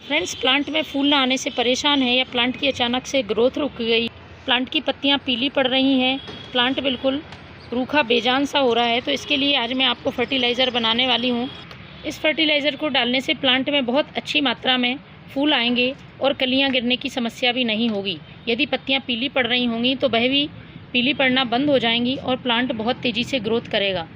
Friends, plant में फूल ना आने से परेशान है या प्लांट की अचानक से ग्रोथ रुक गई, प्लांट की पत्तियां पीली पड़ रही हैं, प्लांट बिल्कुल रूखा बेजान सा हो रहा है, तो इसके लिए आज मैं आपको फर्टिलाइज़र बनाने वाली हूँ। इस फर्टिलाइज़र को डालने से प्लांट में बहुत अच्छी मात्रा में फूल आएंगे और कलियाँ गिरने की समस्या भी नहीं होगी। यदि पत्तियाँ पीली पड़ रही होंगी तो वह भी पीली पड़ना बंद हो जाएंगी और प्लांट बहुत तेज़ी से ग्रोथ करेगा।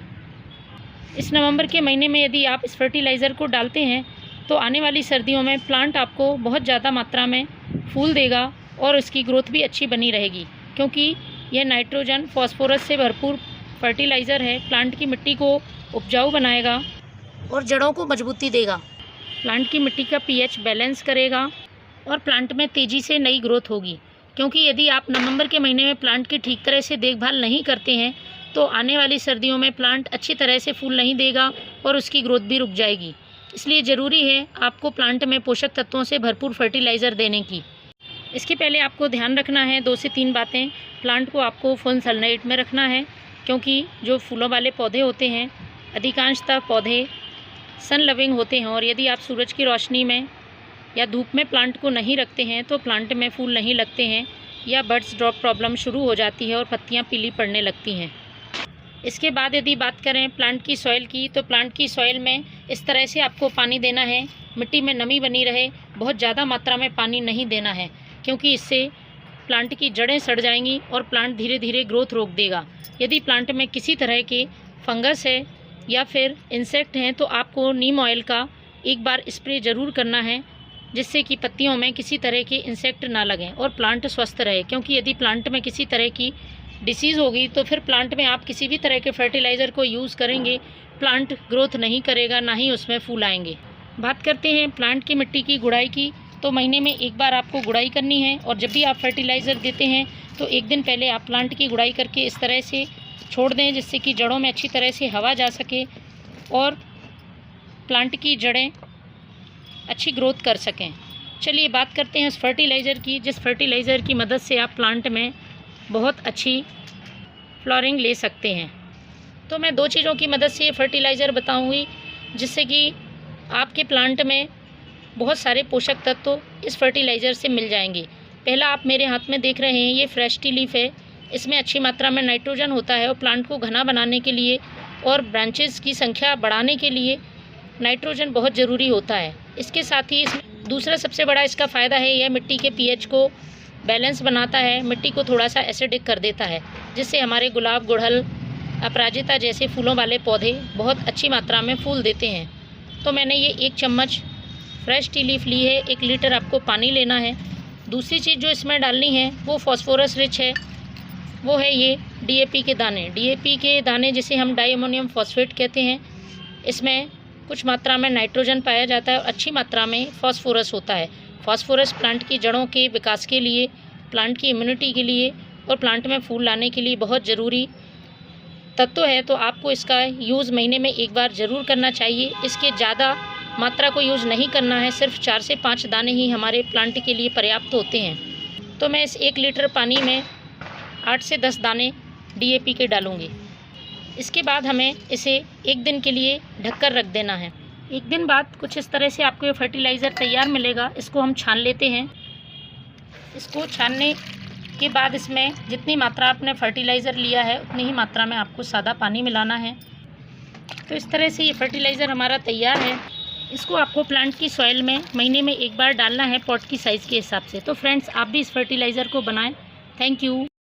इस नवंबर के महीने में यदि आप इस फर्टिलाइज़र को डालते हैं तो आने वाली सर्दियों में प्लांट आपको बहुत ज़्यादा मात्रा में फूल देगा और इसकी ग्रोथ भी अच्छी बनी रहेगी, क्योंकि यह नाइट्रोजन फॉस्फोरस से भरपूर फर्टिलाइज़र है। प्लांट की मिट्टी को उपजाऊ बनाएगा और जड़ों को मजबूती देगा, प्लांट की मिट्टी का पीएच बैलेंस करेगा और प्लांट में तेज़ी से नई ग्रोथ होगी। क्योंकि यदि आप नवंबर के महीने में प्लांट की ठीक तरह से देखभाल नहीं करते हैं तो आने वाली सर्दियों में प्लांट अच्छी तरह से फूल नहीं देगा और उसकी ग्रोथ भी रुक जाएगी। इसलिए ज़रूरी है आपको प्लांट में पोषक तत्वों से भरपूर फर्टिलाइज़र देने की। इसके पहले आपको ध्यान रखना है 2 से 3 बातें। प्लांट को आपको फुल सनलाइट में रखना है, क्योंकि जो फूलों वाले पौधे होते हैं अधिकांशतः पौधे सन लविंग होते हैं, और यदि आप सूरज की रोशनी में या धूप में प्लांट को नहीं रखते हैं तो प्लांट में फूल नहीं लगते हैं या बर्ड्स ड्रॉप प्रॉब्लम शुरू हो जाती है और पत्तियां पीली पड़ने लगती हैं। इसके बाद यदि बात करें प्लांट की सॉइल की, तो प्लांट की सॉइल में इस तरह से आपको पानी देना है, मिट्टी में नमी बनी रहे, बहुत ज़्यादा मात्रा में पानी नहीं देना है, क्योंकि इससे प्लांट की जड़ें सड़ जाएंगी और प्लांट धीरे धीरे ग्रोथ रोक देगा। यदि प्लांट में किसी तरह के फंगस है या फिर इंसेक्ट हैं तो आपको नीम ऑयल का एक बार स्प्रे ज़रूर करना है, जिससे कि पत्तियों में किसी तरह के इंसेक्ट ना लगें और प्लांट स्वस्थ रहे। क्योंकि यदि प्लांट में किसी तरह की डिसीज़ होगी तो फिर प्लांट में आप किसी भी तरह के फर्टिलाइज़र को यूज़ करेंगे, प्लांट ग्रोथ नहीं करेगा, ना ही उसमें फूल आएंगे। बात करते हैं प्लांट की मिट्टी की गुड़ाई की, तो महीने में एक बार आपको गुड़ाई करनी है और जब भी आप फर्टिलाइज़र देते हैं तो एक दिन पहले आप प्लांट की गुड़ाई करके इस तरह से छोड़ दें, जिससे कि जड़ों में अच्छी तरह से हवा जा सके और प्लांट की जड़ें अच्छी ग्रोथ कर सकें। चलिए बात करते हैं उस फर्टिलाइज़र की, जिस फर्टिलाइज़र की मदद से आप प्लांट में बहुत अच्छी फ्लावरिंग ले सकते हैं। तो मैं 2 चीज़ों की मदद से ये फर्टिलाइज़र बताऊंगी, जिससे कि आपके प्लांट में बहुत सारे पोषक तत्व इस फर्टिलाइज़र से मिल जाएंगे। पहला आप मेरे हाथ में देख रहे हैं, ये फ्रेश टी लीफ है। इसमें अच्छी मात्रा में नाइट्रोजन होता है और प्लांट को घना बनाने के लिए और ब्रांचेस की संख्या बढ़ाने के लिए नाइट्रोजन बहुत ज़रूरी होता है। इसके साथ ही दूसरा सबसे बड़ा इसका फ़ायदा है, यह मिट्टी के पीएच को बैलेंस बनाता है, मिट्टी को थोड़ा सा एसिडिक कर देता है, जिससे हमारे गुलाब, गुड़हल, अपराजिता जैसे फूलों वाले पौधे बहुत अच्छी मात्रा में फूल देते हैं। तो मैंने ये 1 चम्मच फ्रेश टी लीफ ली है। 1 लीटर आपको पानी लेना है। दूसरी चीज़ जो इसमें डालनी है वो फॉस्फोरस रिच है, वो है ये डीएपी के दाने। डीएपी के दाने जिसे हम डाई अमोनियम फॉस्फेट कहते हैं। इसमें कुछ मात्रा में नाइट्रोजन पाया जाता है और अच्छी मात्रा में फॉस्फोरस होता है। फॉस्फोरस प्लांट की जड़ों के विकास के लिए, प्लांट की इम्यूनिटी के लिए और प्लांट में फूल लाने के लिए बहुत ज़रूरी तत्व है। तो आपको इसका यूज़ महीने में एक बार ज़रूर करना चाहिए। इसके ज़्यादा मात्रा को यूज़ नहीं करना है, सिर्फ 4 से 5 दाने ही हमारे प्लांट के लिए पर्याप्त होते हैं। तो मैं इस 1 लीटर पानी में 8 से 10 दाने डीएपी के डालूँगी। इसके बाद हमें इसे 1 दिन के लिए ढककर रख देना है। 1 दिन बाद कुछ इस तरह से आपको ये फर्टिलाइज़र तैयार मिलेगा। इसको हम छान लेते हैं। इसको छानने के बाद इसमें जितनी मात्रा आपने फर्टिलाइज़र लिया है उतनी ही मात्रा में आपको सादा पानी मिलाना है। तो इस तरह से ये फर्टिलाइज़र हमारा तैयार है। इसको आपको प्लांट की सॉइल में महीने में एक बार डालना है, पॉट की साइज़ के हिसाब से। तो फ्रेंड्स, आप भी इस फर्टिलाइज़र को बनाएं। Thank you.